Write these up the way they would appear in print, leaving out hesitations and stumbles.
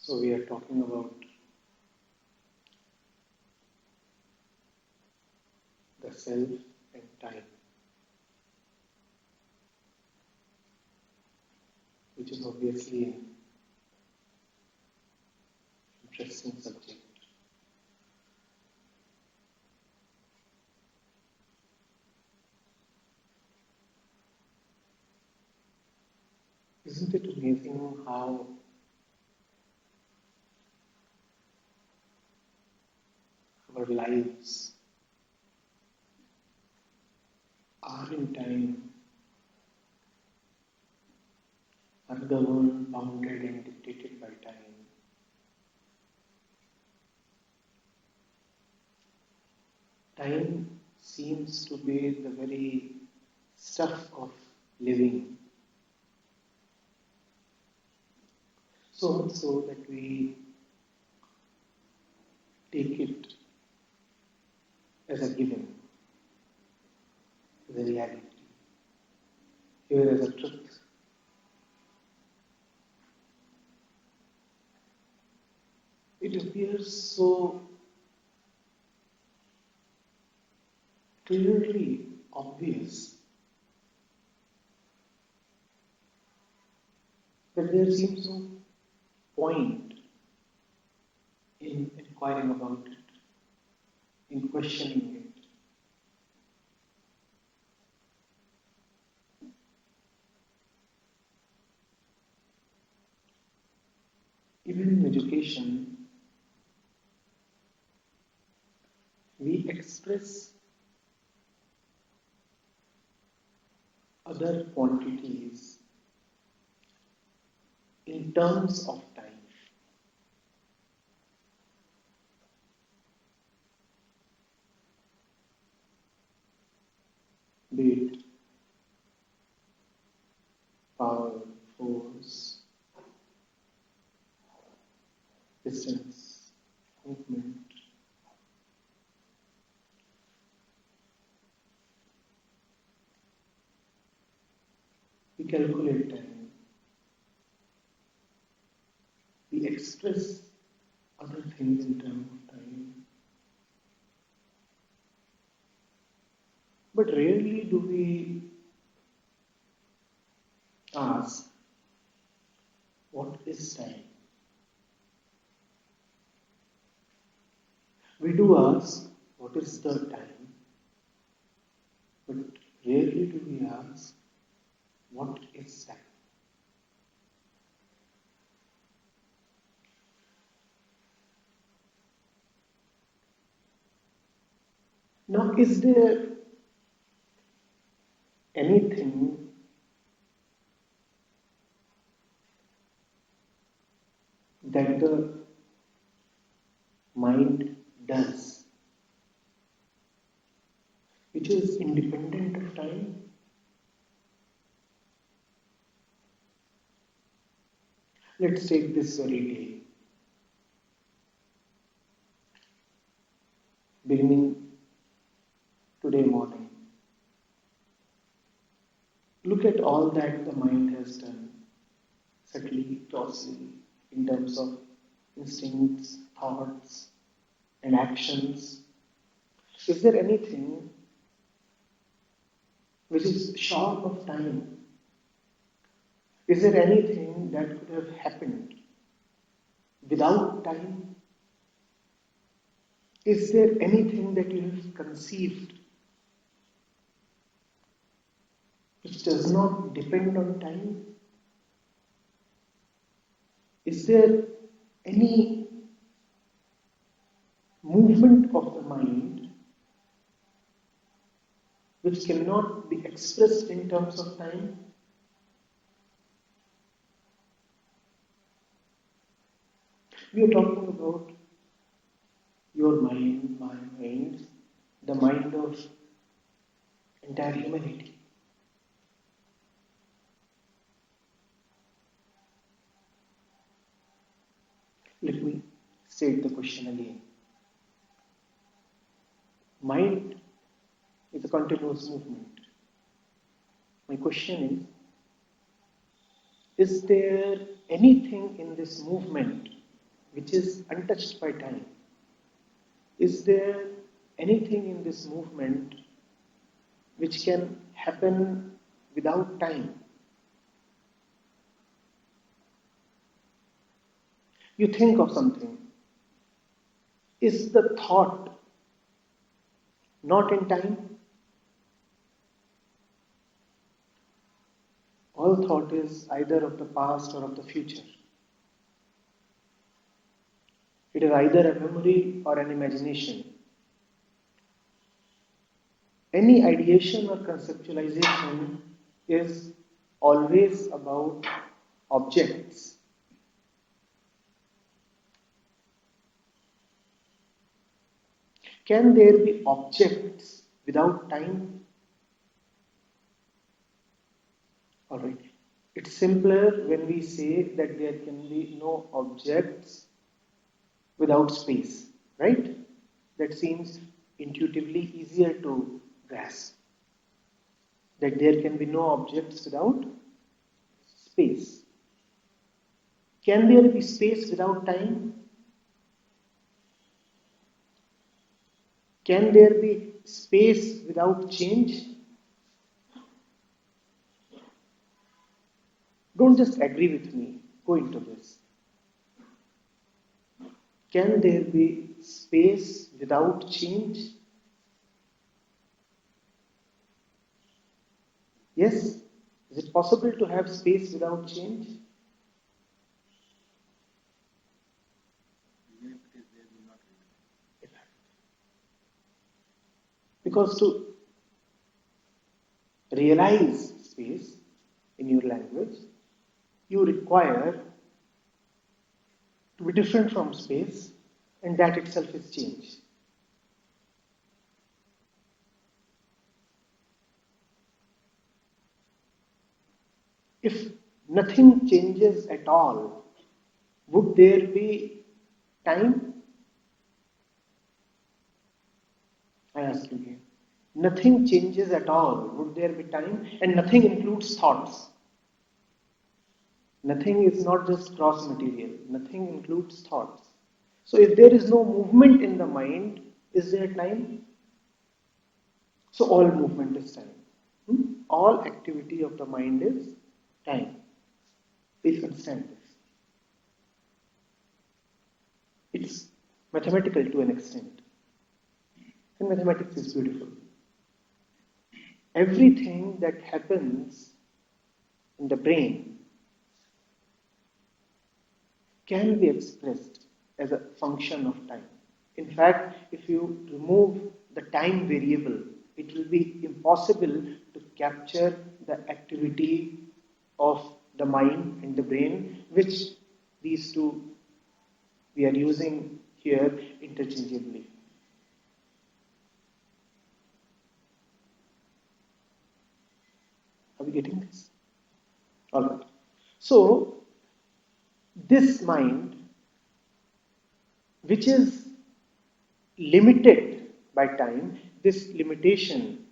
So we are talking about the self and time, which is obviously an interesting subject. Isn't it amazing how our lives are in time, are governed, bounded and dictated by time. Time seems to be the very stuff of living. So much so that we take it as a given, as a reality, here as a truth. It appears so clearly obvious that there seems no point in inquiring about it, in questioning it. Even in education, we express other quantities in terms of time. Be it power, force, distance, movement. We calculate time. We express other things in terms of time. But rarely do we ask, what is time? We do ask, what is the time? But rarely do we ask, what is time? Now, is there anything that the mind does which is independent of time? Let's take this very day. Beginning today morning. Look at all that the mind has done, subtly, closely, in terms of instincts, thoughts, and actions. Is there anything which is short of time? Is there anything that could have happened without time? Is there anything that you have conceived which does not depend on time? Is there any movement of the mind which cannot be expressed in terms of time? We are talking about your mind, my mind, the mind of entire humanity. Let me state the question again. Mind is a continuous movement. My question is there anything in this movement which is untouched by time. Is there anything in this movement which can happen without time? You think of something. Is the thought not in time? All thought is either of the past or of the future. It is either a memory or an imagination. Any ideation or conceptualization is always about objects. Can there be objects without time? Alright. It's simpler when we say that there can be no objects without space, right? That seems intuitively easier to grasp. That there can be no objects without space. Can there be space without time? Can there be space without change? Don't just agree with me. Go into this. Can there be space without change? Yes? Is it possible to have space without change? Even if it is there, will not remain. Because to realize space in your language, you require to be different from space, and that itself is change. If nothing changes at all, would there be time? I ask you again. Nothing changes at all, would there be time? And nothing includes thoughts. Nothing is not just gross material. Nothing includes thoughts. So if there is no movement in the mind, is there time? So all movement is time. All activity of the mind is time. Please understand this. It's mathematical to an extent. And mathematics is beautiful. Everything that happens in the brain can be expressed as a function of time. In fact, if you remove the time variable, it will be impossible to capture the activity of the mind and the brain, which these two we are using here interchangeably. Are we getting this? Alright. So, this mind, which is limited by time, this limitation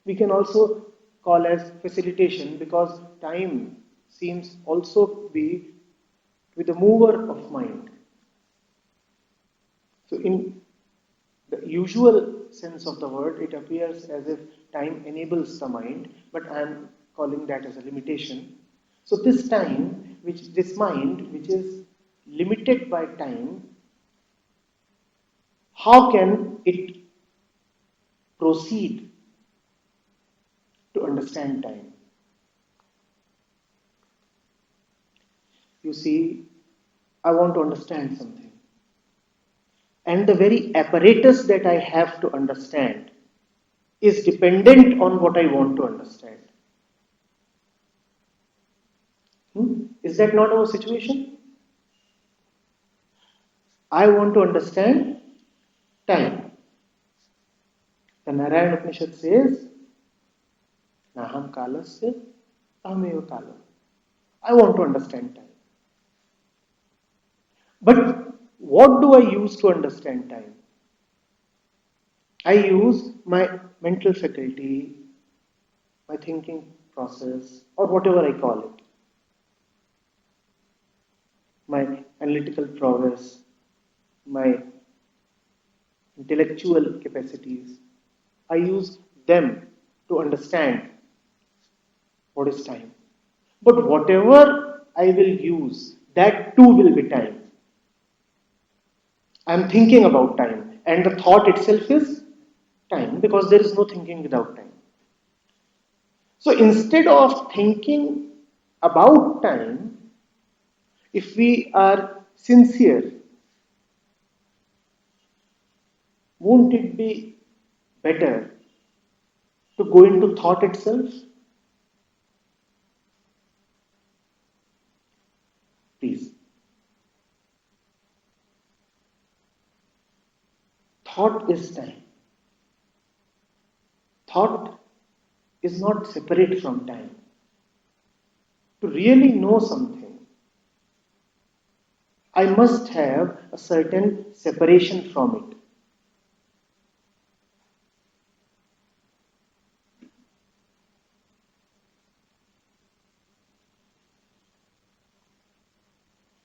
we can also call as facilitation, because time seems also be with the mover of mind. So in the usual sense of the word, it appears as if time enables the mind, but I am calling that as a limitation. So this time, this mind, which is limited by time, how can it proceed to understand time? You see, I want to understand something. And the very apparatus that I have to understand is dependent on what I want to understand. Is that not our situation? I want to understand time. The Narayana Upanishad says, Naham kalasya ahmeva kalam. I want to understand time. But what do I use to understand time? I use my mental faculty, my thinking process, or whatever I call it. my analytical prowess, my intellectual capacities. I use them to understand what is time. But whatever I will use, that too will be time. I am thinking about time, and the thought itself is time because there is no thinking without time. So instead of thinking about time, if we are sincere, won't it be better to go into thought itself? Please. Thought is time. Thought is not separate from time. To really know something, I must have a certain separation from it.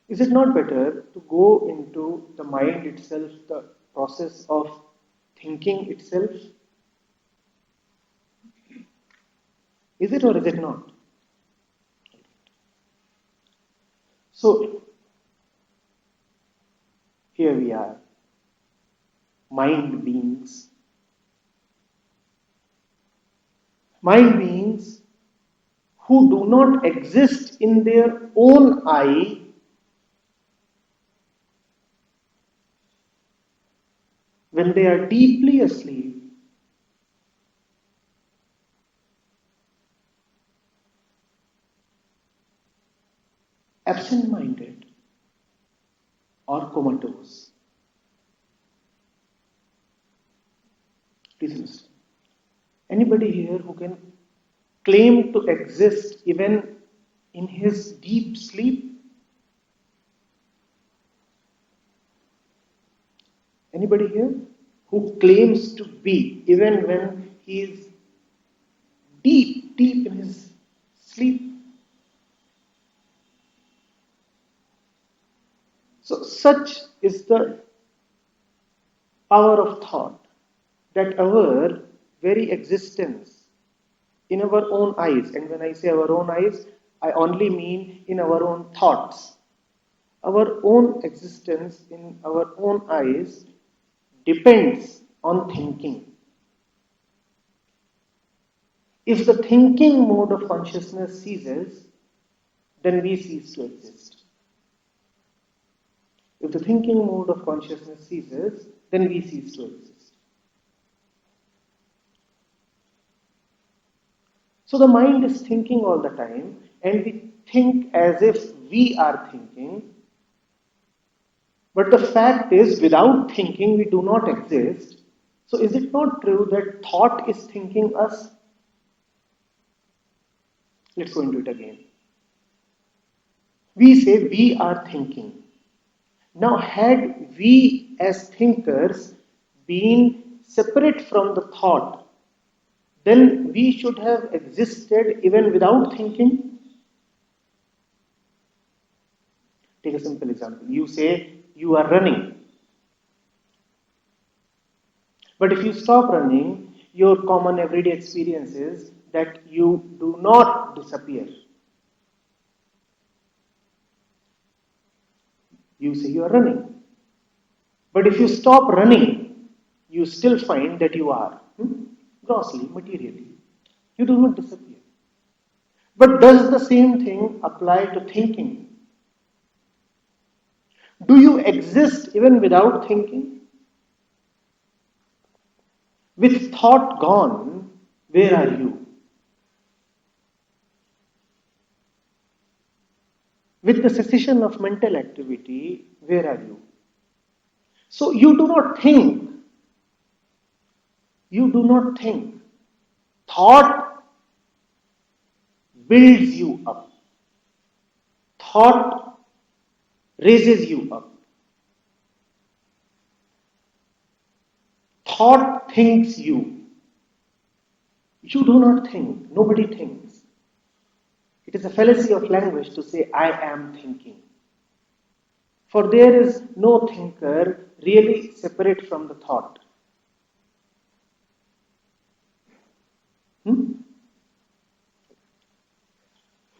Is it not better to go into the mind itself, the process of thinking itself? Is it or is it not? So, here we are, mind beings. Mind beings who do not exist in their own I, when they are deeply asleep, absent-minded, or comatose. Please understand. Anybody here who can claim to exist even in his deep sleep? Anybody here who claims to be even when he is deep, deep in his sleep? So such is the power of thought that our very existence in our own eyes, and when I say our own eyes, I only mean in our own thoughts. Our own existence in our own eyes depends on thinking. If the thinking mode of consciousness ceases, then we cease to exist. If the thinking mode of consciousness ceases, then we cease to exist. So the mind is thinking all the time, and we think as if we are thinking. But the fact is, without thinking, we do not exist. So is it not true that thought is thinking us? Let's go into it again. We say we are thinking. Now, had we as thinkers been separate from the thought, then we should have existed even without thinking. Take a simple example. You say you are running. But if you stop running, your common everyday experience is that you do not disappear. You say you are running. But if you stop running, you still find that you are. Grossly, materially. You do not disappear. But does the same thing apply to thinking? Do you exist even without thinking? With thought gone, where are you? With the cessation of mental activity, where are you? So you do not think. You do not think. Thought builds you up. Thought raises you up. Thought thinks you. You do not think. Nobody thinks. It is a fallacy of language to say, I am thinking. For there is no thinker really separate from the thought. Hmm?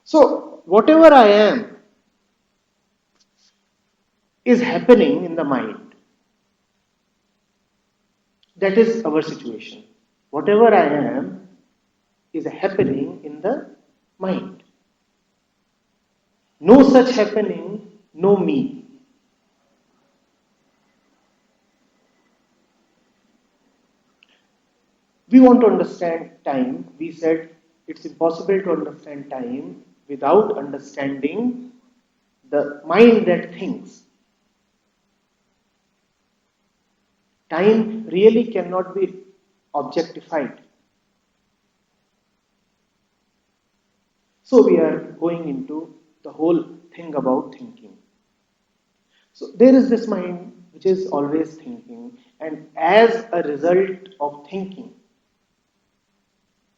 So, whatever I am is happening in the mind. That is our situation. Whatever I am is happening in the mind. No such happening, no me. We want to understand time. We said it's impossible to understand time without understanding the mind that thinks. Time really cannot be objectified. So we are going into the whole thing about thinking. So there is this mind which is always thinking, and as a result of thinking,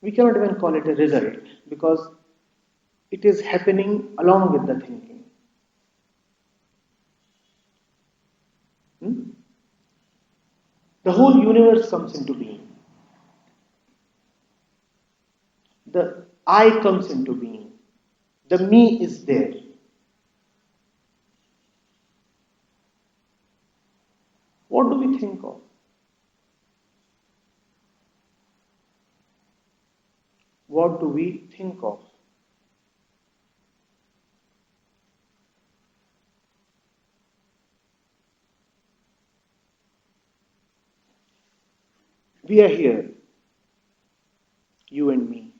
we cannot even call it a result because it is happening along with the thinking. Hmm? The whole universe comes into being. The I comes into being. The me is there. What do we think of? What do we think of? We are here, you and me.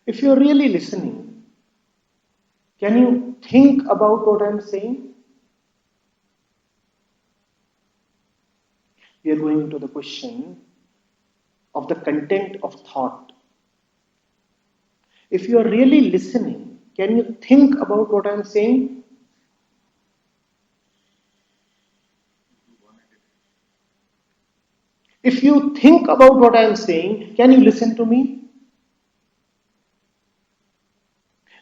If you're really listening, can you think about what I'm saying? We are going into the question of the content of thought. If you are really listening, can you think about what I'm saying? If you think about what I'm saying, can you listen to me?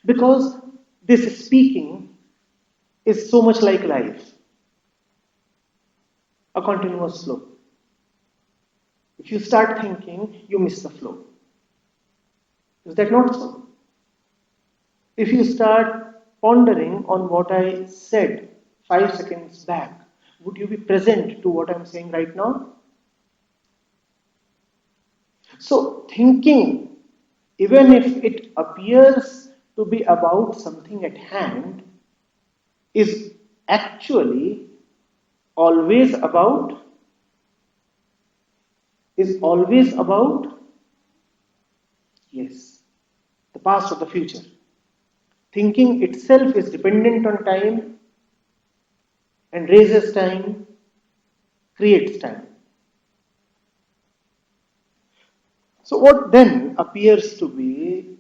Because this speaking is so much like life, a continuous flow. If you start thinking, you miss the flow. Is that not so? If you start pondering on what I said 5 seconds back, would you be present to what I'm saying right now? So, thinking, even if it appears to be about something at hand, is actually always about yes, the past or the future. Thinking itself is dependent on time and raises time, creates time. So, what then appears to be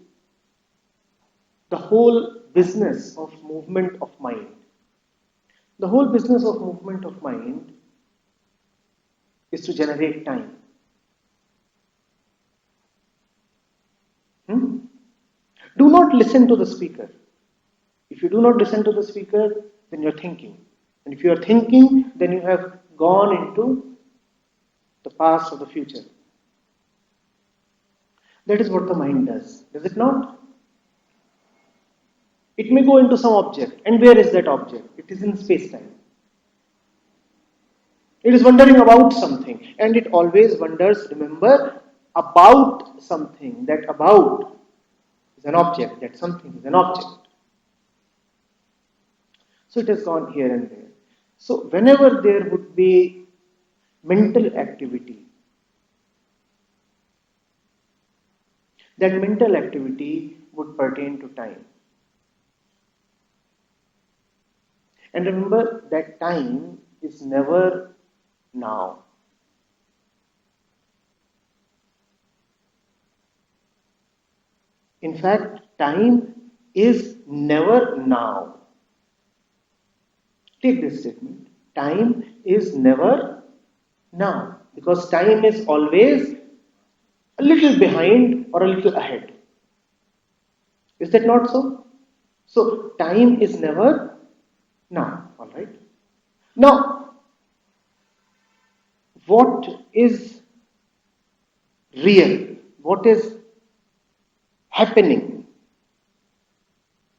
the whole business of movement of mind? The whole business of movement of mind is to generate time. Hmm? Do not listen to the speaker. If you do not listen to the speaker, then you're thinking. And if you are thinking, then you have gone into the past or the future. That is what the mind does it not? It may go into some object. And where is that object? It is in space-time. It is wondering about something. And it always wonders, remember, about something. That about is an object. That something is an object. So it has gone here and there. So whenever there would be mental activity, that mental activity would pertain to time. And remember that time is never now. In fact, time is never now. Take this statement. Time is never now. Because time is always a little behind or a little ahead. Is that not so? So, time is never Now, all right. Now, what is real? What is happening?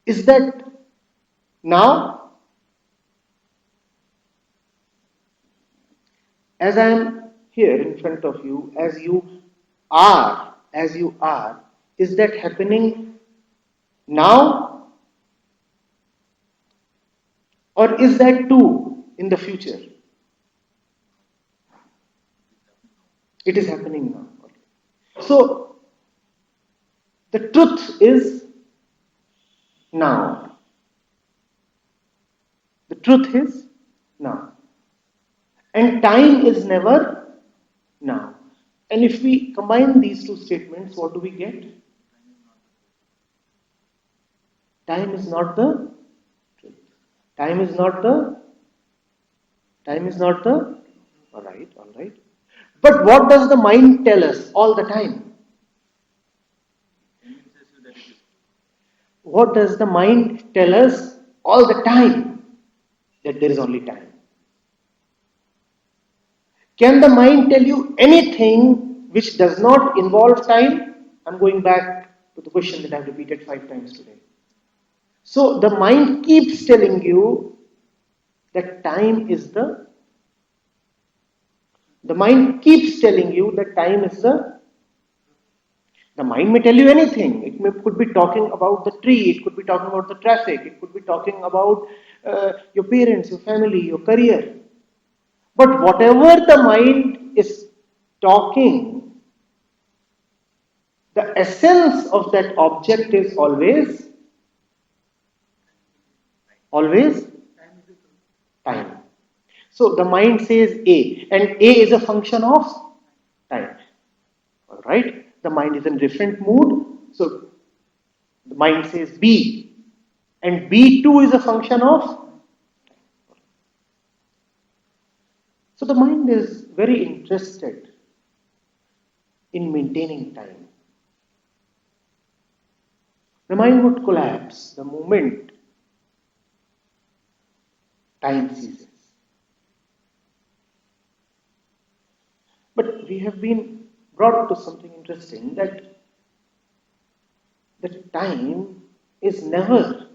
Is that now, as I am here in front of you, as you are, is that happening now, or is that too in the future? It is happening now. So, the truth is now. The truth is now. And time is never now. And if we combine these two statements, what do we get? Time is not the truth. Time is not the. Time is not the. Alright, alright. But what does the mind tell us all the time? What does the mind tell us all the time? That there is only time. Can the mind tell you anything which does not involve time? I'm going back to the question that I've repeated 5 times today. So the mind keeps telling you that time is the mind keeps telling you that time is the mind may tell you anything. Could be talking about the tree, it could be talking about the traffic, it could be talking about your parents, your family, your career. But whatever the mind is talking, the essence of that object is always time. So the mind says A, and A is a function of time. Alright? The mind is in different mood. So the mind says B, and B too is a function of time. So the mind is very interested in maintaining time. The mind would collapse the moment time ceases. But we have been brought to something interesting, that time is never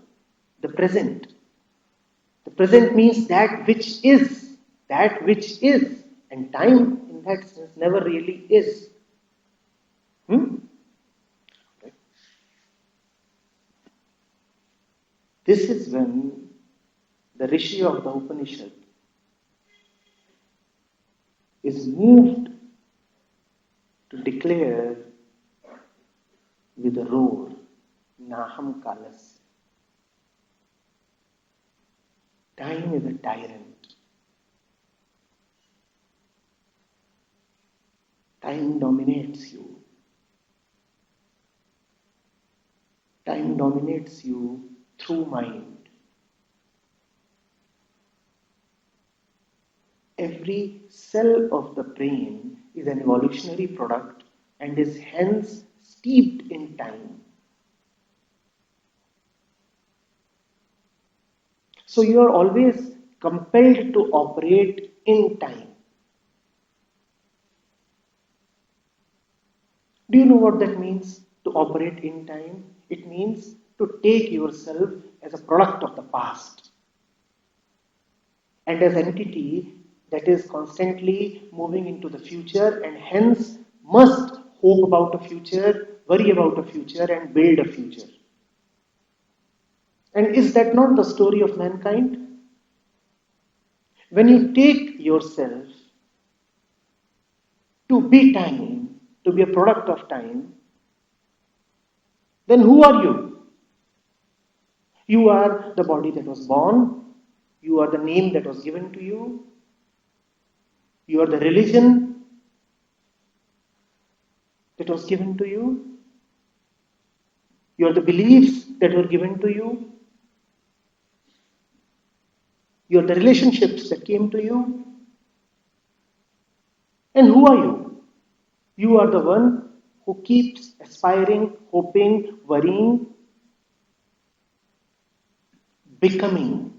the present. The present means that which is, and time in that sense never really is. Okay. This is when the Rishi of the Upanishad is moved to declare with a roar, Naham Kalas. Time is a tyrant. Time dominates you. Time dominates you through mind. Every cell of the brain is an evolutionary product and is hence steeped in time. So you are always compelled to operate in time. Do you know what that means, to operate in time? It means to take yourself as a product of the past and as an entity that is constantly moving into the future and hence must hope about a future, worry about a future, and build a future. And is that not the story of mankind? When you take yourself to be time, to be a product of time, then who are you? You are the body that was born, you are the name that was given to you, you are the religion that was given to you, you are the beliefs that were given to you, you are the relationships that came to you. And who are you? You are the one who keeps aspiring, hoping, worrying, becoming.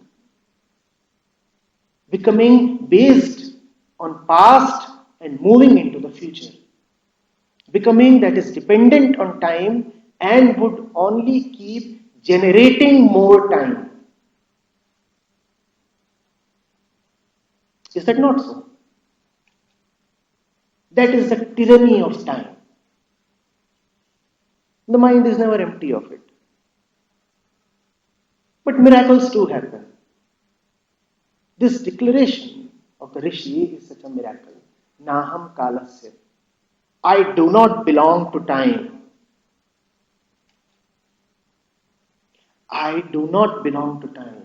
becoming based on past and moving into the future. Becoming that is dependent on time and would only keep generating more time. Is that not so? That is the tyranny of time. The mind is never empty of it. But miracles too happen. This declaration of the Rishi is such a miracle. Naham kalasya. I do not belong to time. I do not belong to time.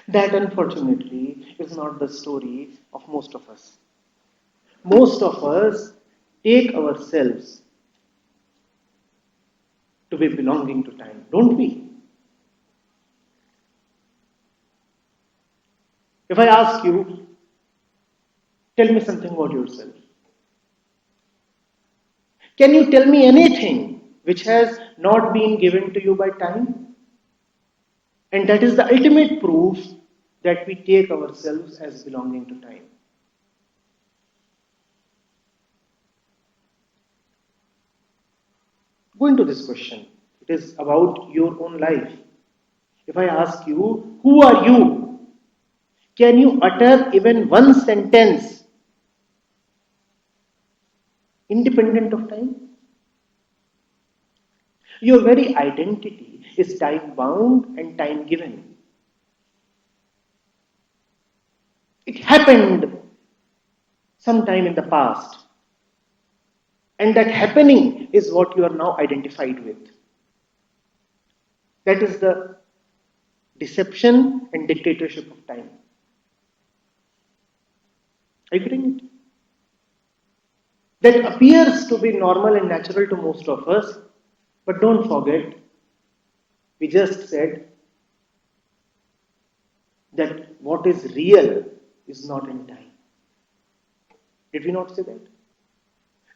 That unfortunately is not the story of most of us. Most of us take ourselves to be belonging to time, don't we? If I ask you, tell me something about yourself. Can you tell me anything which has not been given to you by time? And that is the ultimate proof that we take ourselves as belonging to time. Go into this question. It is about your own life. If I ask you, who are you? Can you utter even one sentence independent of time? Your very identity is time bound and time given. It happened sometime in the past. And that happening is what you are now identified with. That is the deception and dictatorship of time. Are you getting it? That appears to be normal and natural to most of us, but don't forget, we just said that what is real is not in time. Did we not say that?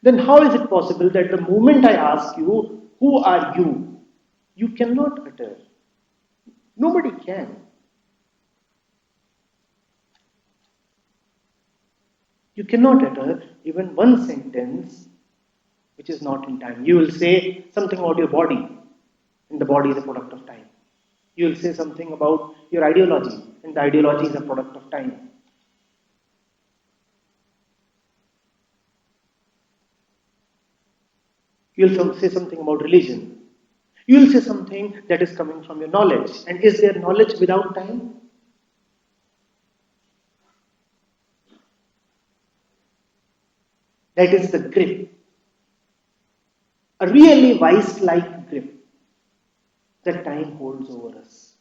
Then how is it possible that the moment I ask you, who are you, you cannot utter? Nobody can. You cannot utter even one sentence which is not in time. You will say something about your body, and the body is a product of time. You will say something about your ideology, and the ideology is a product of time. You will say something about religion. You will say something that is coming from your knowledge. And is there knowledge without time? That is the grip. A really vice-like grip that time holds over us.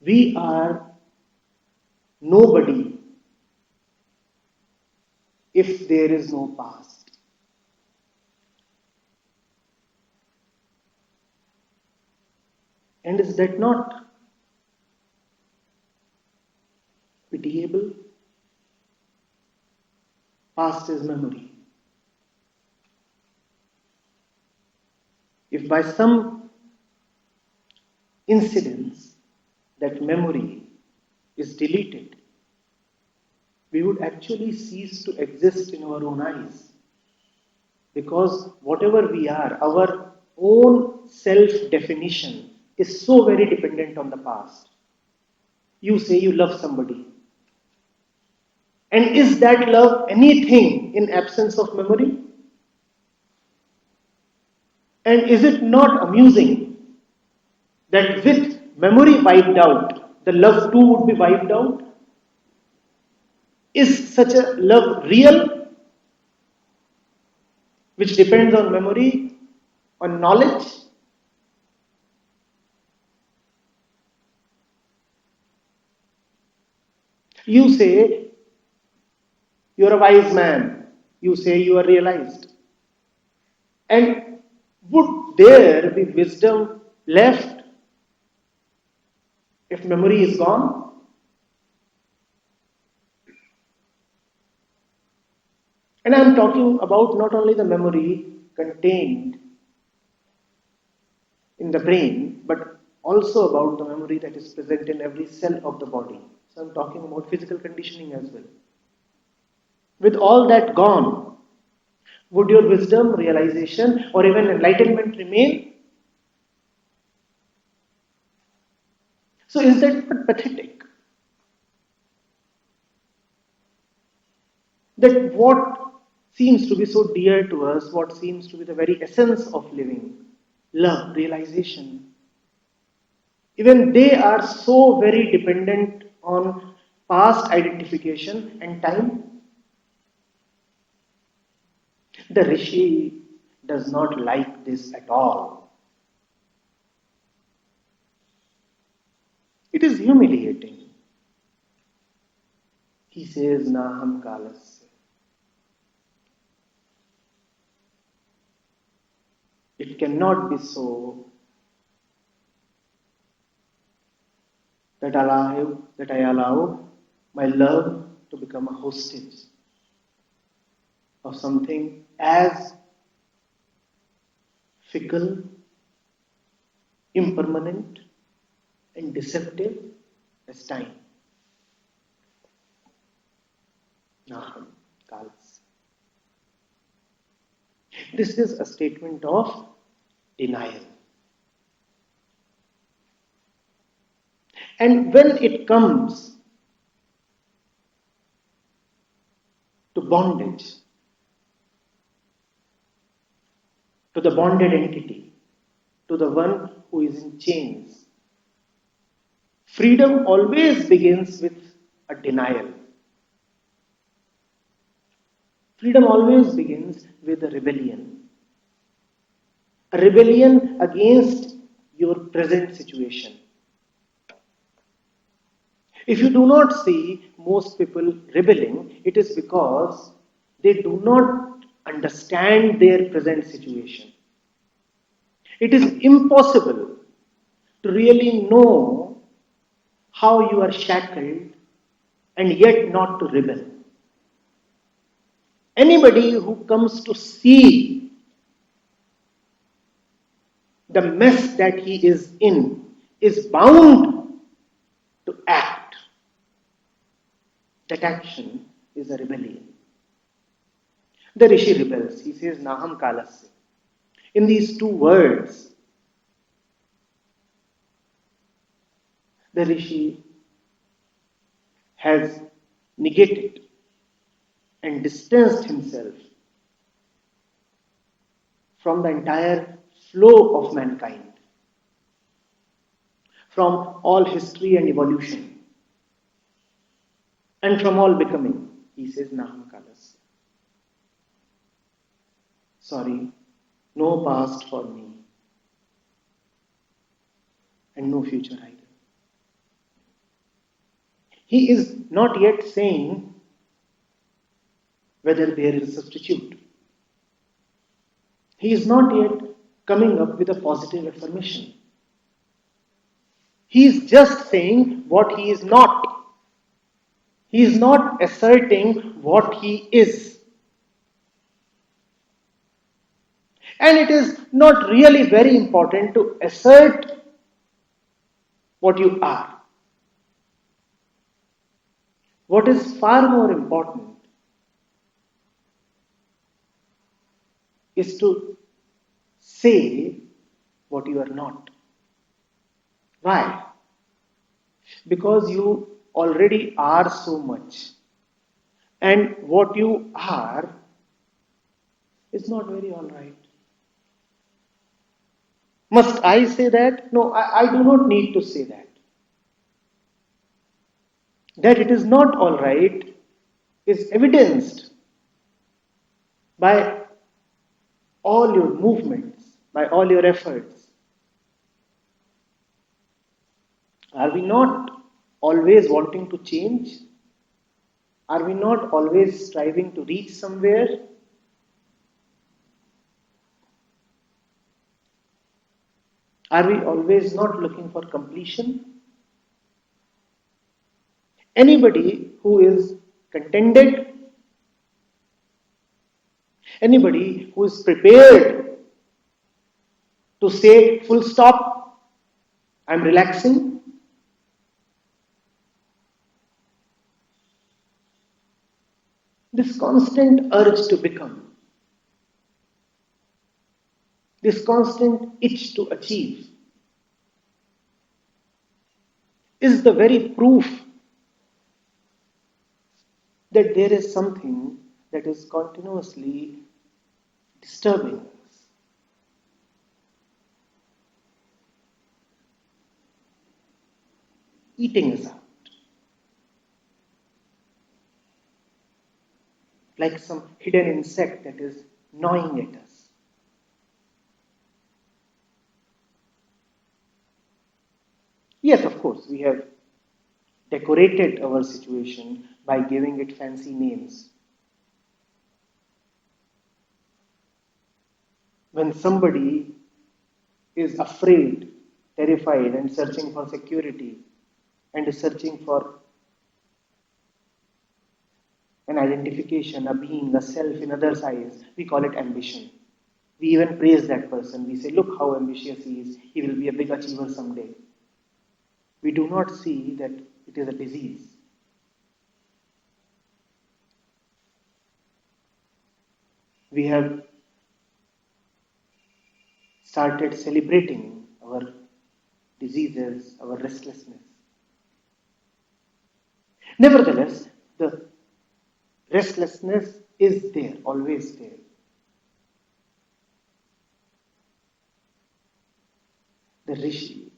We are nobody if there is no past. And is that not pitiable? Past is memory. If by some incidents that memory is deleted, we would actually cease to exist in our own eyes. Because whatever we are, our own self-definition is so very dependent on the past. You say you love somebody. And is that love anything in absence of memory? And is it not amusing that with memory wiped out, the love too would be wiped out? Is such a love real, which depends on memory, on knowledge? You say you're a wise man. You say you are realized. And would there be wisdom left if memory is gone? And I'm talking about not only the memory contained in the brain, but also about the memory that is present in every cell of the body. So I'm talking about physical conditioning as well. With all that gone, would your wisdom, realization, or even enlightenment remain? So is that not pathetic? That what seems to be so dear to us, what seems to be the very essence of living, love, realization, even they are so very dependent on past identification and time. The Rishi does not like this at all. It is humiliating. He says, Naham Kalasya. It cannot be so that I allow my love to become a hostage of something as fickle, impermanent, and deceptive as time. Naham Kalasya. This is a statement of denial. And when it comes to bondage, to the bonded entity, to the one who is in chains, freedom always begins with a denial. Freedom always begins with a rebellion. A rebellion against your present situation. If you do not see most people rebelling, it is because they do not understand their present situation. It is impossible to really know how you are shackled and yet not to rebel. Anybody who comes to see the mess that he is in is bound to act. That action is a rebellion. The Rishi rebels. He says, Naham Kalasya. In these two words, the Rishi has negated and distanced himself from the entire flow of mankind, from all history and evolution, and from all becoming. He says, Naham Kalasya. Sorry, no past for me, and no future either. He is not yet saying whether there is a substitute. He is not yet coming up with a positive affirmation. He is just saying what he is not. He is not asserting what he is. And it is not really very important to assert what you are. What is far more important is to say what you are not. Why? Because you already are so much. And what you are is not very alright. Must I say that? No, I do not need to say that. That it is not alright is evidenced by all your movements, by all your efforts. Are we not always wanting to change? Are we not always striving to reach somewhere? Are we always not looking for completion? Anybody who is contented, anybody who is prepared to say full stop, I'm relaxing. This constant urge to become, this constant itch to achieve, is the very proof that there is something that is continuously disturbing us. Eating us out. Like some hidden insect that is gnawing at us. Yes, of course, we have decorated our situation by giving it fancy names. When somebody is afraid, terrified, and searching for security, and is searching for an identification, a being, a self in others' eyes, we call it ambition. We even praise that person. We say, look how ambitious he is. He will be a big achiever someday. We do not see that it is a disease. We have started celebrating our diseases, our restlessness. Nevertheless, the restlessness is there, always there. The Rishi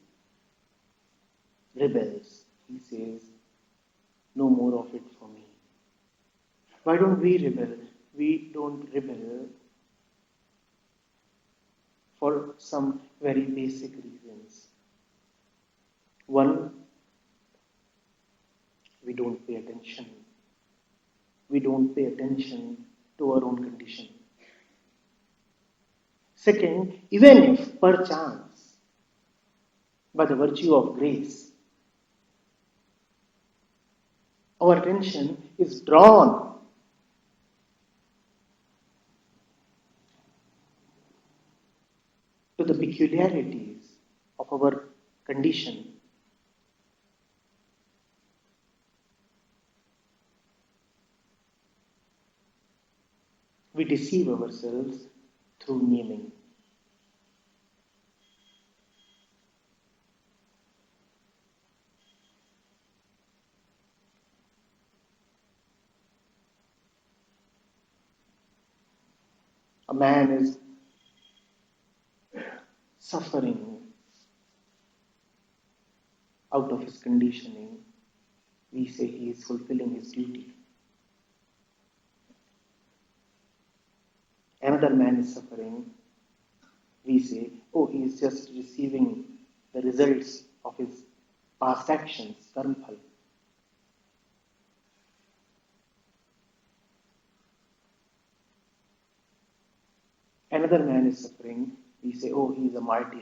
rebels. He says, no more of it for me. Why don't we rebel? We don't rebel for some very basic reasons. One, we don't pay attention. We don't pay attention to our own condition. Second, even if perchance, by the virtue of grace, our attention is drawn to the peculiarities of our condition, we deceive ourselves through naming. A man is suffering out of his conditioning. We say he is fulfilling his duty. Another man is suffering. We say, oh, he is just receiving the results of his past actions, karma. Another man is suffering. We say, oh, he is a martyr.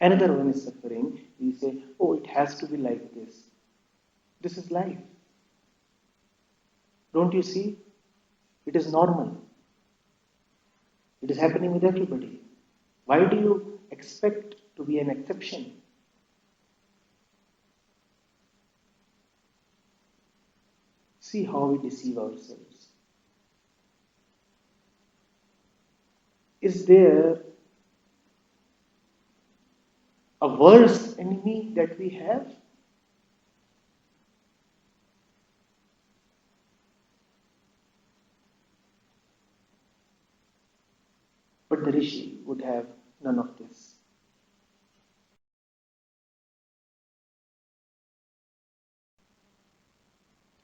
Another one is suffering. We say, oh, it has to be like this. This is life. Don't you see? It is normal. It is happening with everybody. Why do you expect to be an exception? See how we deceive ourselves. Is there a worse enemy that we have? But the Rishi would have none of this.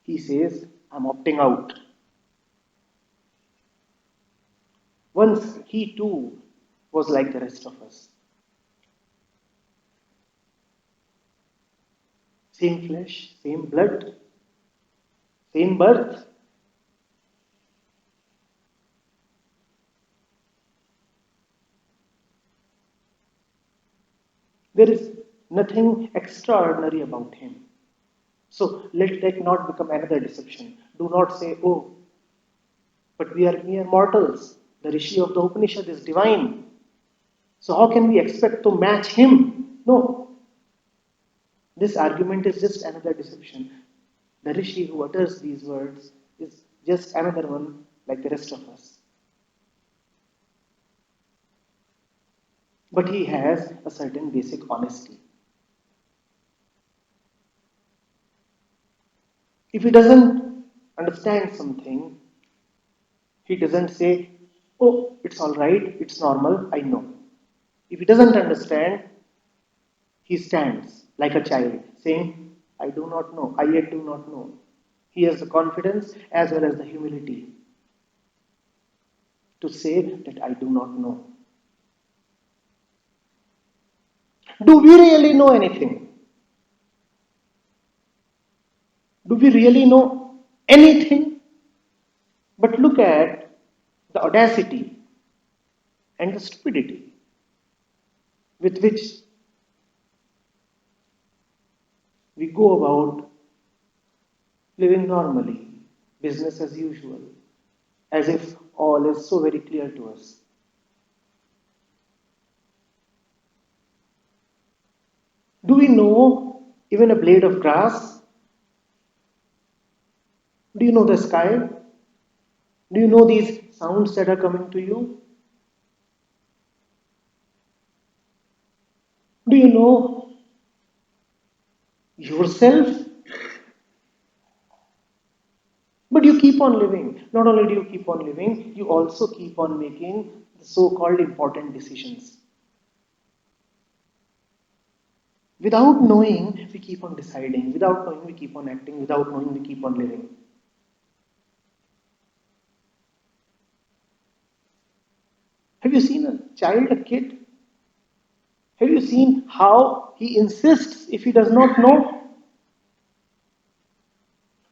He says, I'm opting out. Once he too was like the rest of us. Same flesh, same blood, same birth. There is nothing extraordinary about him. So let that not become another deception. Do not say, oh, but we are mere mortals. The Rishi of the Upanishad is divine. So how can we expect to match him? No. This argument is just another deception. The Rishi who utters these words is just another one like the rest of us. But he has a certain basic honesty. If he doesn't understand something, he doesn't say, oh, it's alright, it's normal, I know. If he doesn't understand, he stands like a child saying, I do not know, I yet do not know. He has the confidence as well as the humility to say that I do not know. Do we really know anything? Do we really know anything? But look at the audacity and the stupidity with which we go about living normally, business as usual, as if all is so very clear to us. Do we know even a blade of grass? Do you know the sky? Do you know these sounds that are coming to you? Do you know yourself? But you keep on living. Not only do you keep on living, you also keep on making the so-called important decisions. Without knowing, we keep on deciding. Without knowing, we keep on acting. Without knowing, we keep on living. Have you seen a child, a kid? Have you seen how he insists if he does not know?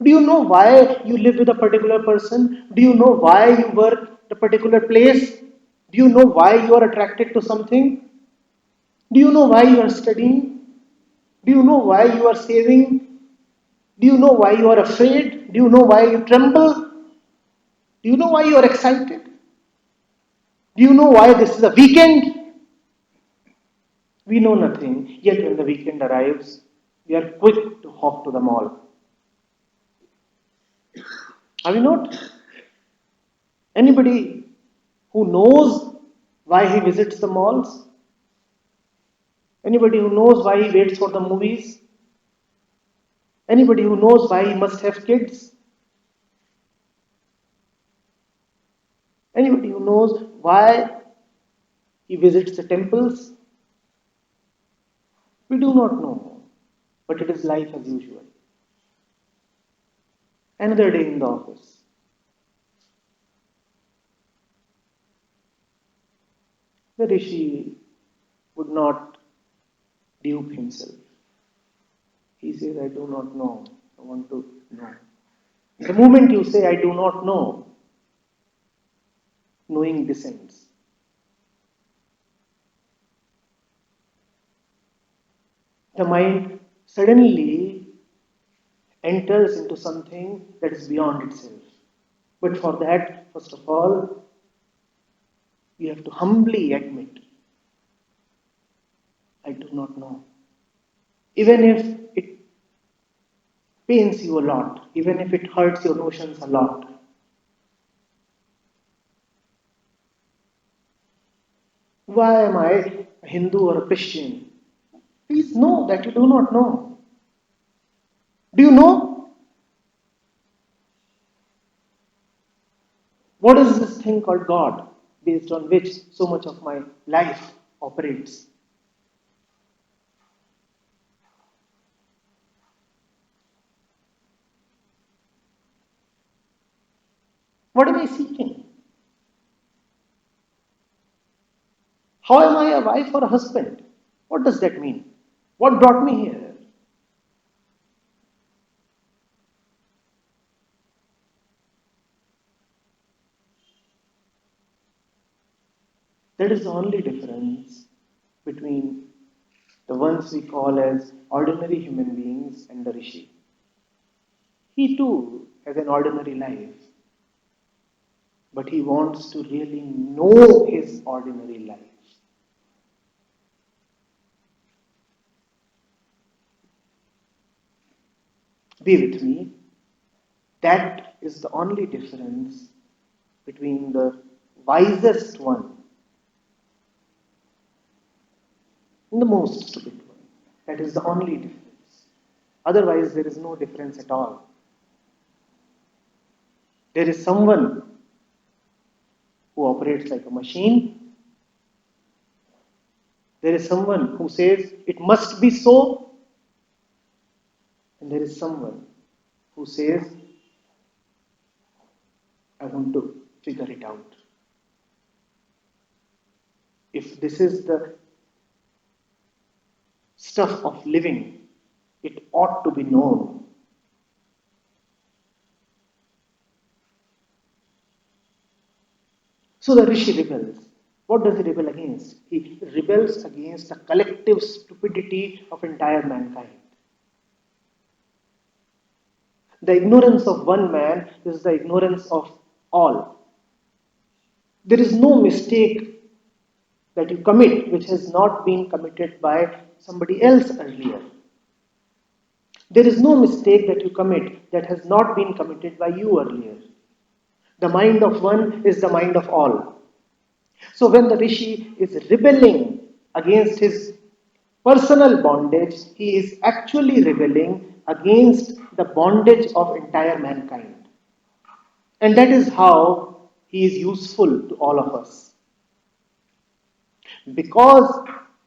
Do you know why you live with a particular person? Do you know why you work at a particular place? Do you know why you are attracted to something? Do you know why you are studying? Do you know why you are saving? Do you know why you are afraid? Do you know why you tremble? Do you know why you are excited? Do you know why this is a weekend? We know nothing, yet when the weekend arrives, we are quick to hop to the mall. Are we not? Anybody who knows why he visits the malls? Anybody who knows why he waits for the movies? Anybody who knows why he must have kids? Anybody who knows why he visits the temples? We do not know, but it is life as usual. Another day in the office. The Rishi would not dupe himself. He says, I do not know. I want to know. The moment you say, I do not know, knowing descends. The mind suddenly enters into something that is beyond itself. But for that, first of all, you have to humbly admit, I do not know. Even if it pains you a lot, even if it hurts your notions a lot. Why am I a Hindu or a Christian? Please know that you do not know. Do you know? What is this thing called God, based on which so much of my life operates? What am I seeking? How am I a wife or a husband? What does that mean? What brought me here? That is the only difference between the ones we call as ordinary human beings and the Rishi. He too has an ordinary life, but he wants to really know his ordinary life. Be with me. That is the only difference between the wisest one and the most stupid one. That is the only difference. Otherwise, there is no difference at all. There is someone who operates like a machine. There is someone who says, it must be so. And there is someone who says, I want to figure it out. If this is the stuff of living, it ought to be known. So the Rishi rebels. What does he rebel against? He rebels against the collective stupidity of entire mankind. The ignorance of one man is the ignorance of all. There is no mistake that you commit which has not been committed by somebody else earlier. There is no mistake that you commit that has not been committed by you earlier. The mind of one is the mind of all. So when the Rishi is rebelling against his personal bondage, he is actually rebelling against the bondage of entire mankind. And that is how he is useful to all of us. Because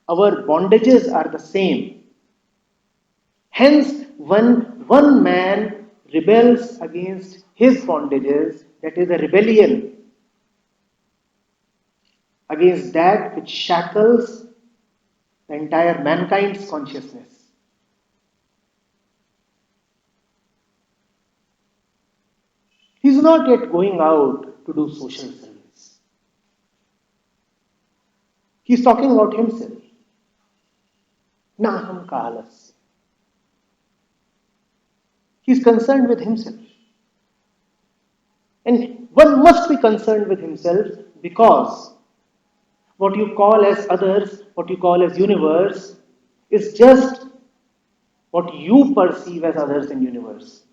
our bondages are the same. Hence, when one man rebels against his bondages, that is a rebellion against that which shackles the entire mankind's consciousness. He's not yet going out to do social service. He's talking about himself. Naham kalasya. He's concerned with himself. And one must be concerned with himself because what you call as others, what you call as universe, is just what you perceive as others and universe.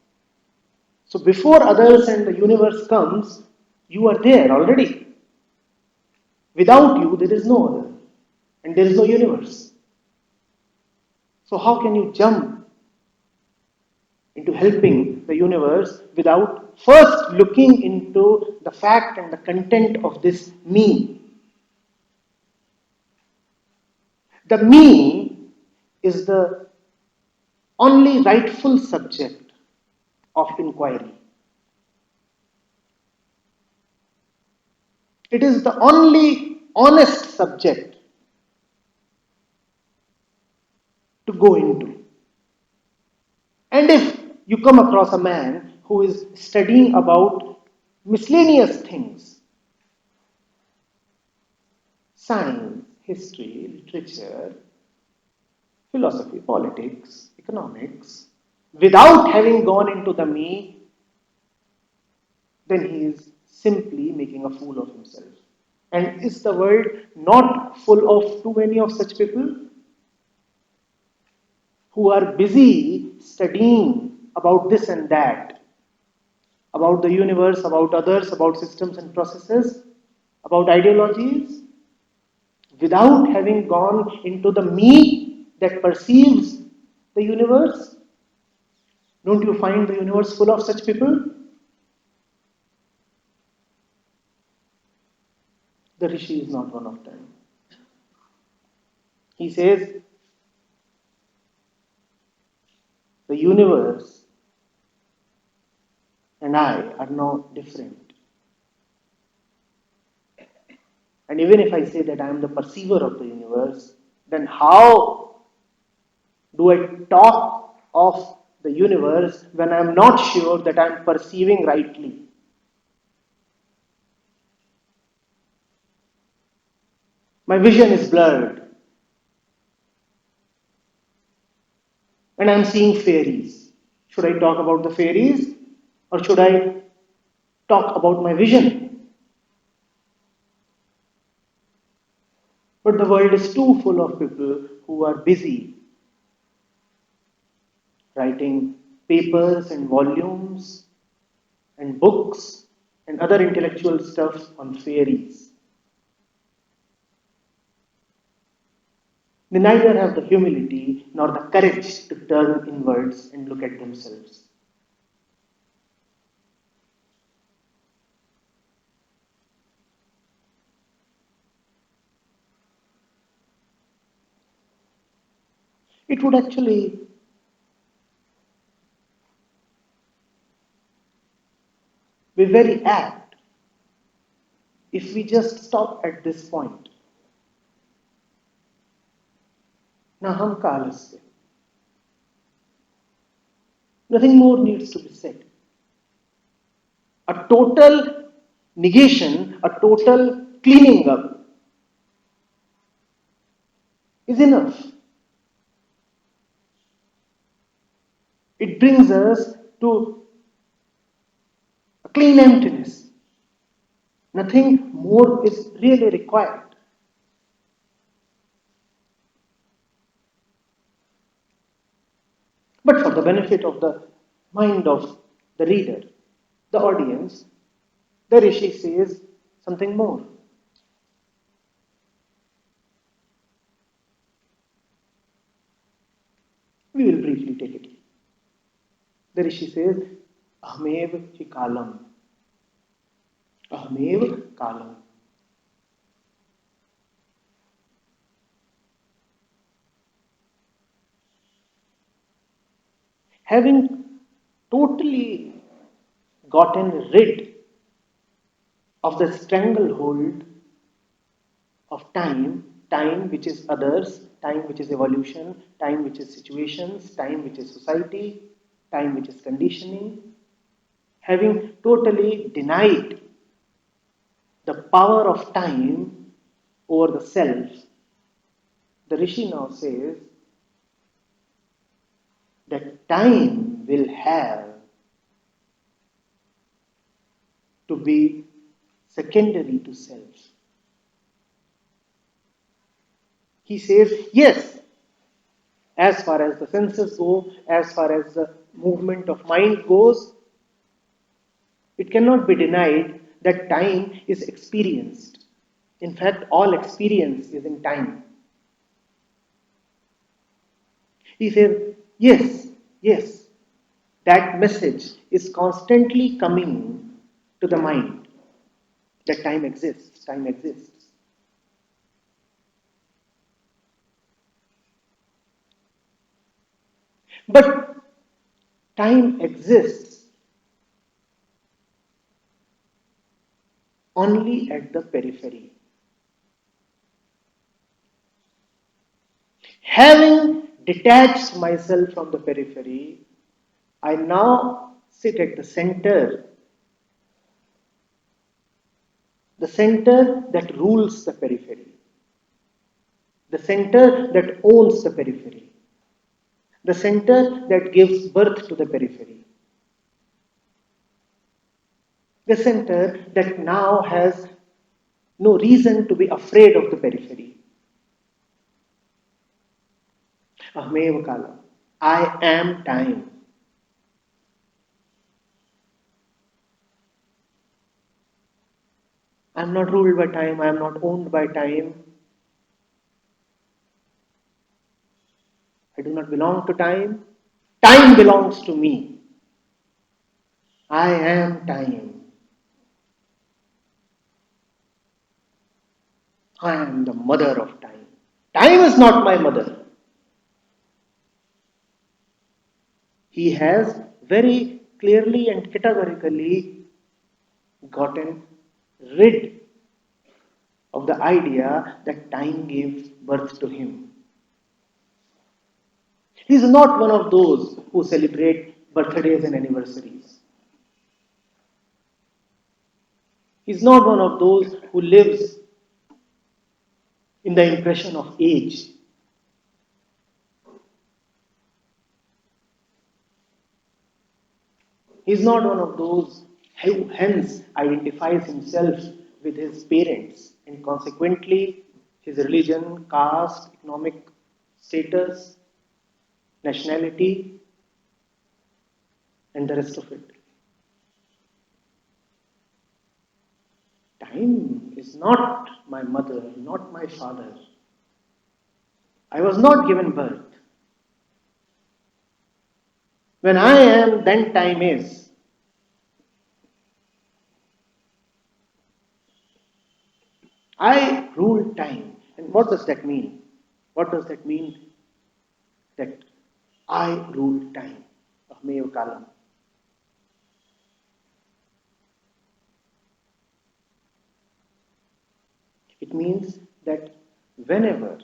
So before others and the universe comes, you are there already. Without you, there is no other. And there is no universe. So how can you jump into helping the universe without first looking into the fact and the content of this me? The me is the only rightful subject of inquiry. It is the only honest subject to go into. And if you come across a man who is studying about miscellaneous things, science, history, literature, philosophy, politics, economics, without having gone into the me, then he is simply making a fool of himself. And is the world not full of too many of such people who are busy studying about this and that, about the universe, about others, about systems and processes, about ideologies, without having gone into the me that perceives the universe? Don't you find the universe full of such people? The Rishi is not one of them. He says, the universe and I are now different. And even if I say that I am the perceiver of the universe, then how do I talk of the universe when I am not sure that I am perceiving rightly? My vision is blurred. And I am seeing fairies. Should I talk about the fairies? Or should I talk about my vision? But the world is too full of people who are busy writing papers and volumes and books and other intellectual stuff on fairies. They neither have the humility nor the courage to turn inwards and look at themselves. It would actually be very apt if we just stop at this point. Now, hum kalasya. Nothing more needs to be said. A total negation, a total cleaning up is enough. It brings us to a clean emptiness. Nothing more is really required. But for the benefit of the mind of the reader, the audience, the Rishi says something more. We will briefly take it. The Rishi says, Ahmev hi kalam. Ahmev kalam. Having totally gotten rid of the stranglehold of time, time which is others, time which is evolution, time which is situations, time which is society, time which is conditioning, having totally denied the power of time over the self, the Rishi now says that time will have to be secondary to self. He says, yes, as far as the senses go, as far as the movement of mind goes, it cannot be denied that time is experienced. In fact, all experience is in time. He says, yes, yes, that message is constantly coming to the mind that time exists, time exists. But time exists only at the periphery. Having detached myself from the periphery, I now sit at the center that rules the periphery, the center that owns the periphery, the center that gives birth to the periphery, the center that now has no reason to be afraid of the periphery. Ahmev Kala. I am time. I am not ruled by time. I am not owned by time. I do not belong to time. Time belongs to me. I am time. I am the mother of time. Time is not my mother. He has very clearly and categorically gotten rid of the idea that time gave birth to him. He is not one of those who celebrate birthdays and anniversaries. He is not one of those who lives in the impression of age. He is not one of those who hence identifies himself with his parents and consequently his religion, caste, economic status, nationality, and the rest of it. Time is not my mother, not my father. I was not given birth. When I am, then time is. I rule time. And what does that mean? What does that mean? That I rule time. Ahmeva kalam. It means that whenever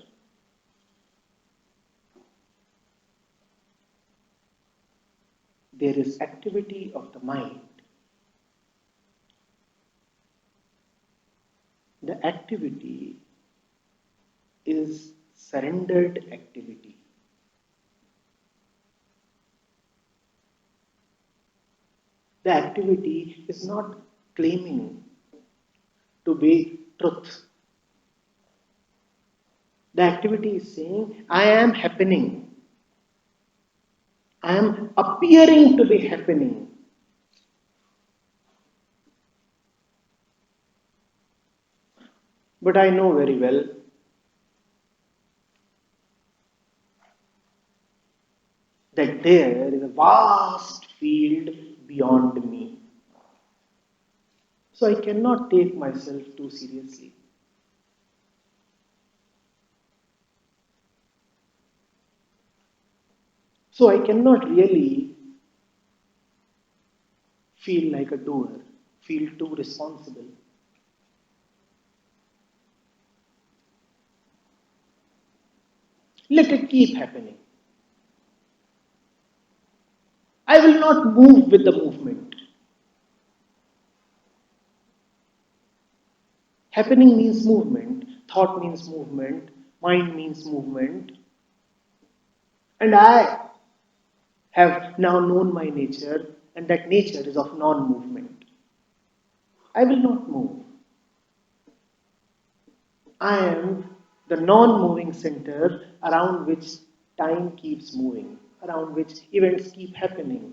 there is activity of the mind, the activity is surrendered activity. The activity is not claiming to be truth. The activity is saying, I am happening. I am appearing to be happening. But I know very well that there is a vast field beyond me. So I cannot take myself too seriously. So I cannot really feel like a doer, feel too responsible. Let it keep happening. I will not move with the movement. Happening means movement, thought means movement, mind means movement. And I have now known my nature, and that nature is of non movement. I will not move. I am the non moving center around which time keeps moving, around which events keep happening,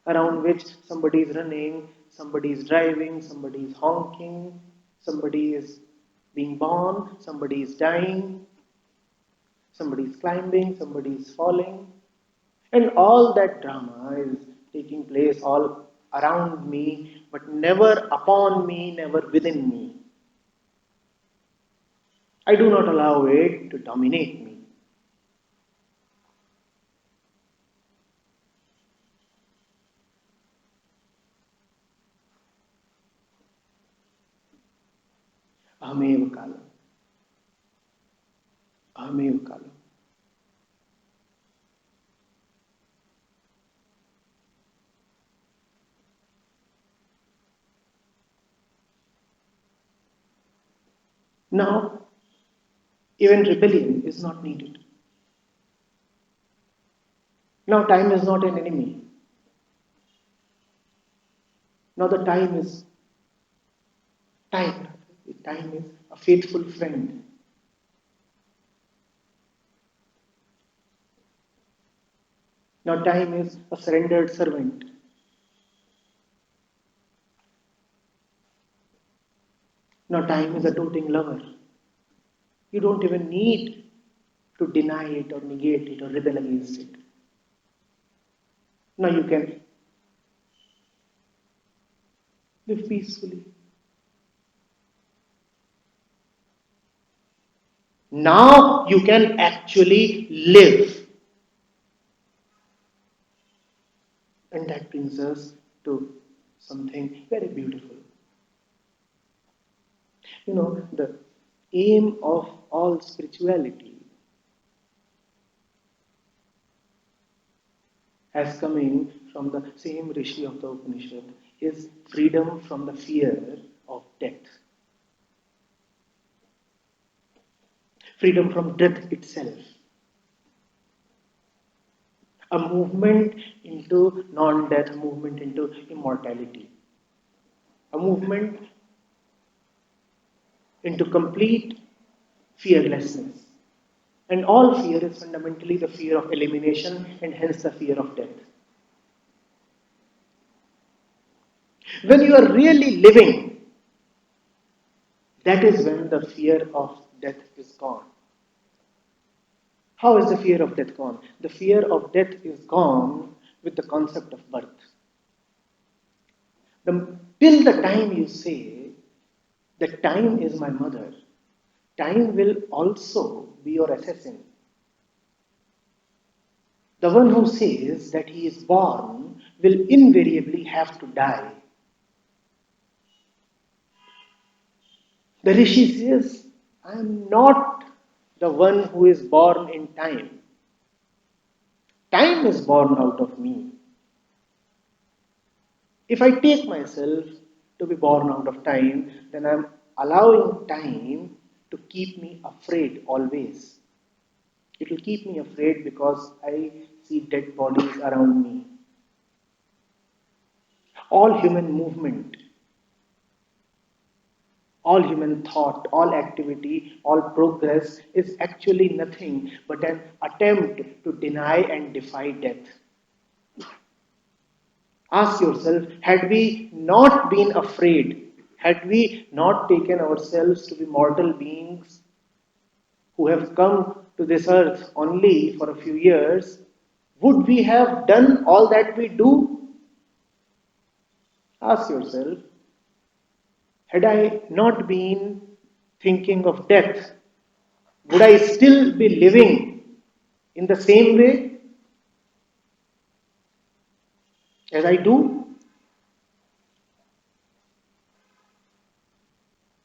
around which somebody is running, somebody is driving, somebody is honking, somebody is being born, somebody is dying, somebody is climbing, somebody is falling. And all that drama is taking place all around me, but never upon me, never within me. I do not allow it to dominate me. Ahameva kalam. Ahameva kalam. Now, even rebellion is not needed. Now, time is not an enemy. Now, the time is time. Time is a faithful friend. Now, time is a surrendered servant. Now, time is a doting lover. You don't even need to deny it or negate it or rebel against it. Now, you can live peacefully. Now, you can actually live. And that brings us to something very beautiful. You know, the aim of all spirituality as coming from the same Rishi of the Upanishad is freedom from the fear of death. Freedom from death itself. A movement into non-death, a movement into immortality. A movement into complete fearlessness. And all fear is fundamentally the fear of elimination and hence the fear of death. When you are really living, that is when the fear of death is gone. How is the fear of death gone? The fear of death is gone with the concept of birth. Till the time you say that time is my mother, time will also be your assassin. The one who says that he is born will invariably have to die. The Rishi says, I am not the one who is born in time. Time is born out of me. If I take myself to be born out of time, then I am allowing time to keep me afraid always. It will keep me afraid because I see dead bodies around me. All human movement, all human thought, all activity, all progress is actually nothing but an attempt to deny and defy death. Ask yourself, had we not been afraid, had we not taken ourselves to be mortal beings who have come to this earth only for a few years, would we have done all that we do? Ask yourself, had I not been thinking of death, would I still be living in the same way as I do?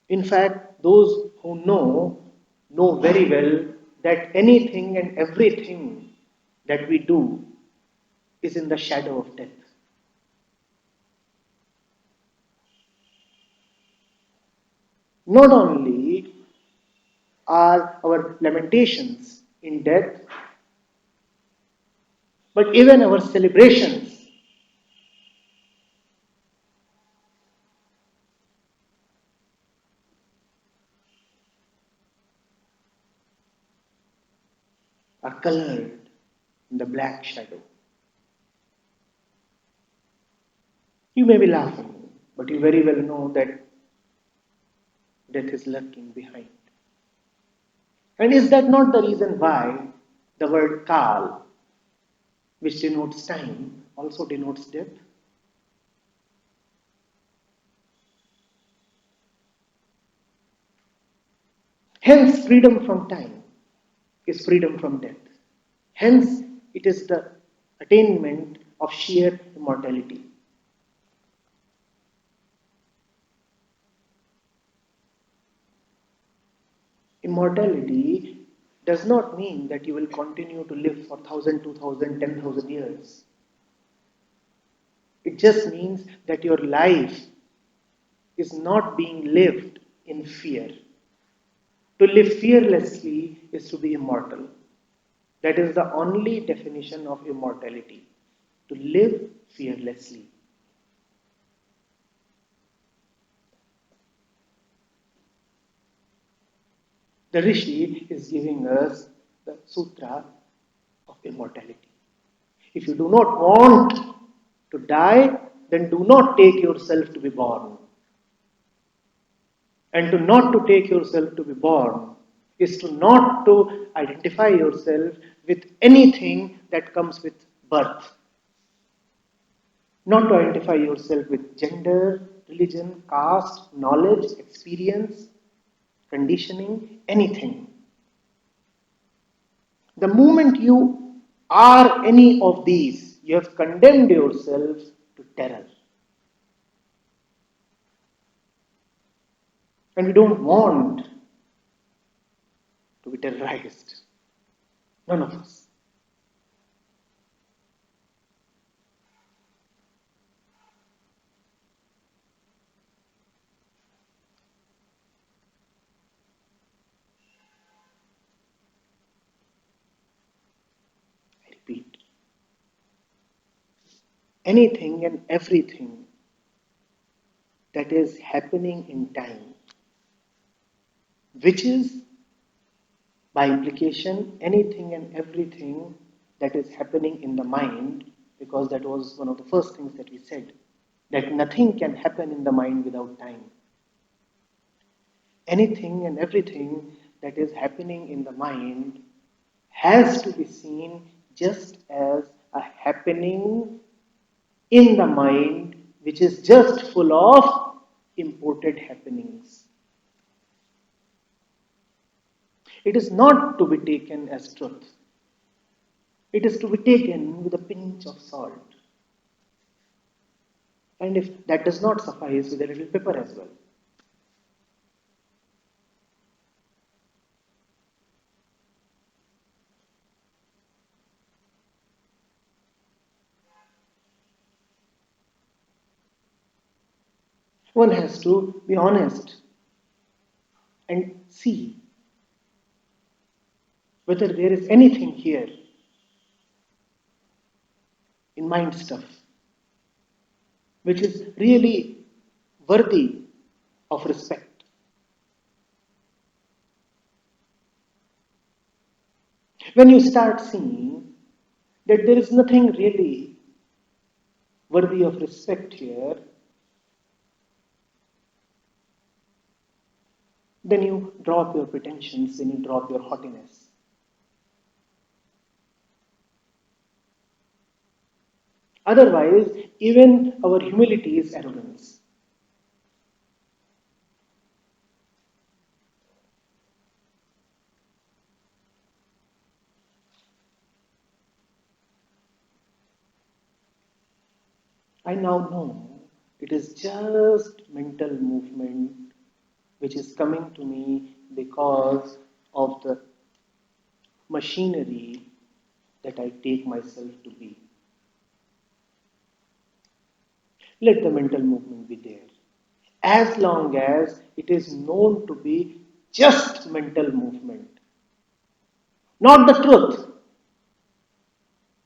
In fact, those who know very well that anything and everything that we do is in the shadow of death. Not only are our lamentations in death, but even our celebrations are colored in the black shadow. You may be laughing, but you very well know that death is lurking behind. And is that not the reason why the word Kal, which denotes time, also denotes death? Hence, freedom from time is freedom from death. Hence, it is the attainment of sheer immortality. Immortality does not mean that you will continue to live for 1,000, 2,000, 10,000 years. It just means that your life is not being lived in fear. To live fearlessly is to be immortal. That is the only definition of immortality. To live fearlessly. The Rishi is giving us the sutra of immortality. If you do not want to die, then do not take yourself to be born. And to not to take yourself to be born is to not to identify yourself with anything that comes with birth. Not to identify yourself with gender, religion, caste, knowledge, experience, conditioning, anything. The moment you are any of these, you have condemned yourself to terror. And we don't want to be terrorized. None of us. I repeat. Anything and everything that is happening in time, which is By implication, anything and everything that is happening in the mind, because that was one of the first things that we said, that nothing can happen in the mind without time. Anything and everything that is happening in the mind has to be seen just as a happening in the mind which is just full of imported happenings. It is not to be taken as truth. It is to be taken with a pinch of salt. And if that does not suffice, with a little pepper as well. One has to be honest and see whether there is anything here in mind stuff which is really worthy of respect. When you start seeing that there is nothing really worthy of respect here, then you drop your pretensions, then you drop your haughtiness. Otherwise, even our humility is arrogance. I now know it is just mental movement which is coming to me because of the machinery that I take myself to be. Let the mental movement be there. As long as it is known to be just mental movement, not the truth,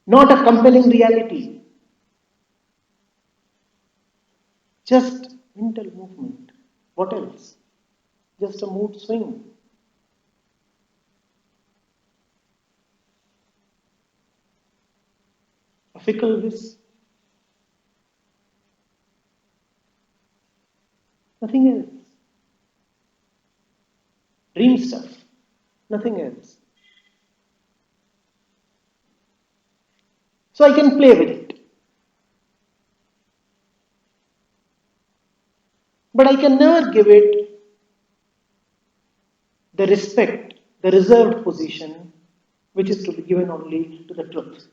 not a compelling reality, just mental movement. What else? Just a mood swing. A fickle whisk. Nothing else. Dream stuff. Nothing else. So I can play with it. But I can never give it the respect, the reserved position, which is to be given only to the truth.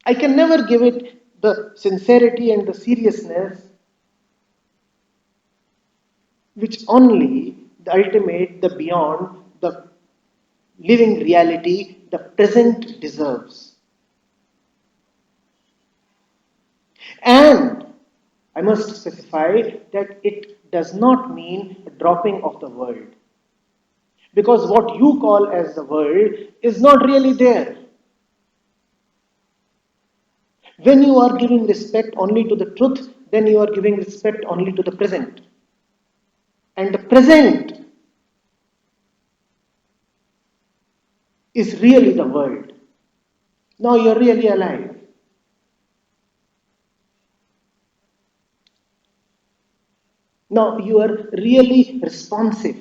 I can never give it the sincerity and the seriousness which only the ultimate, the beyond, the living reality, the present deserves. And I must specify that it does not mean a dropping of the world. Because what you call as the world is not really there. When you are giving respect only to the truth, then you are giving respect only to the present. And the present is really the world. Now you're really alive. Now you are really responsive.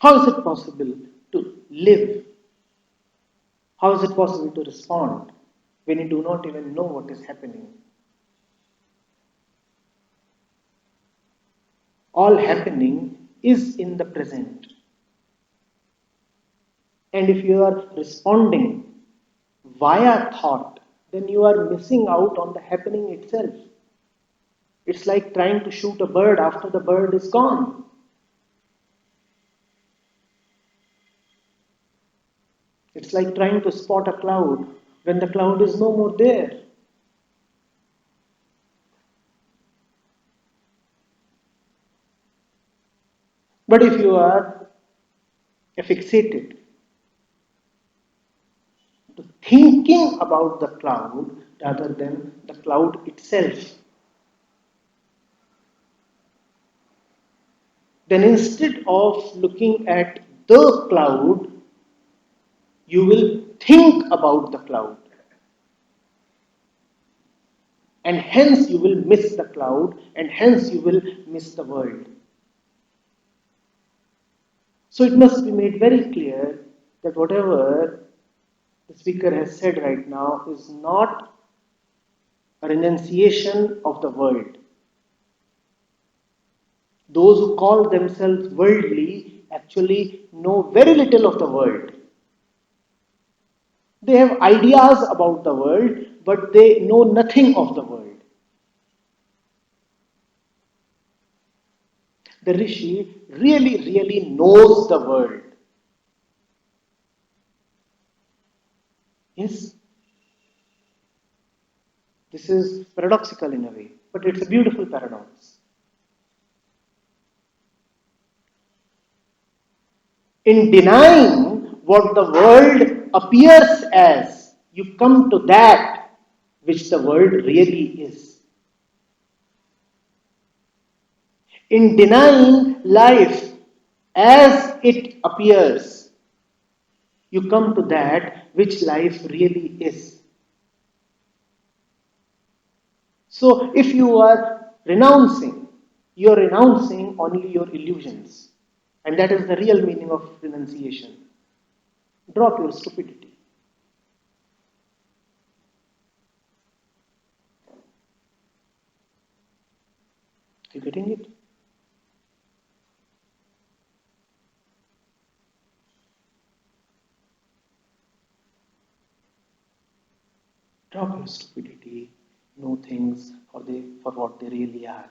How is it possible to live? How is it possible to respond when you do not even know what is happening? All happening is in the present. And if you are responding via thought, then you are missing out on the happening itself. It's like trying to shoot a bird after the bird is gone. It's like trying to spot a cloud when the cloud is no more there. But if you are fixated to thinking about the cloud rather than the cloud itself, then instead of looking at the cloud, you will think about the cloud. And hence you will miss the cloud, and hence you will miss the world. So it must be made very clear that whatever the speaker has said right now is not a renunciation of the world. Those who call themselves worldly actually know very little of the world. They have ideas about the world, but they know nothing of the world. The Rishi really knows the world. Yes, this is paradoxical in a way, but it's a beautiful paradox. In denying what the world appears as, you come to that which the world really is. In denying life as it appears, you come to that which life really is. So if you are renouncing, you are renouncing only your illusions. And that is the real meaning of renunciation. Drop your stupidity. Are you getting it? Drop your stupidity. Know things for what they really are.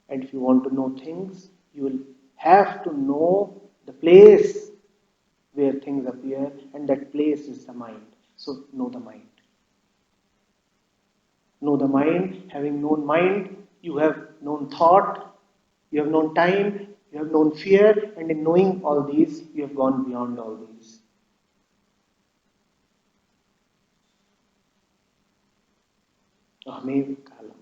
And if you want to know things, you will have to know the place where things appear, and that place is the mind. So know the mind. Know the mind. Having known mind, you have known thought, you have known time, you have known fear, and in knowing all these, you have gone beyond all these. Ahmev Kalam.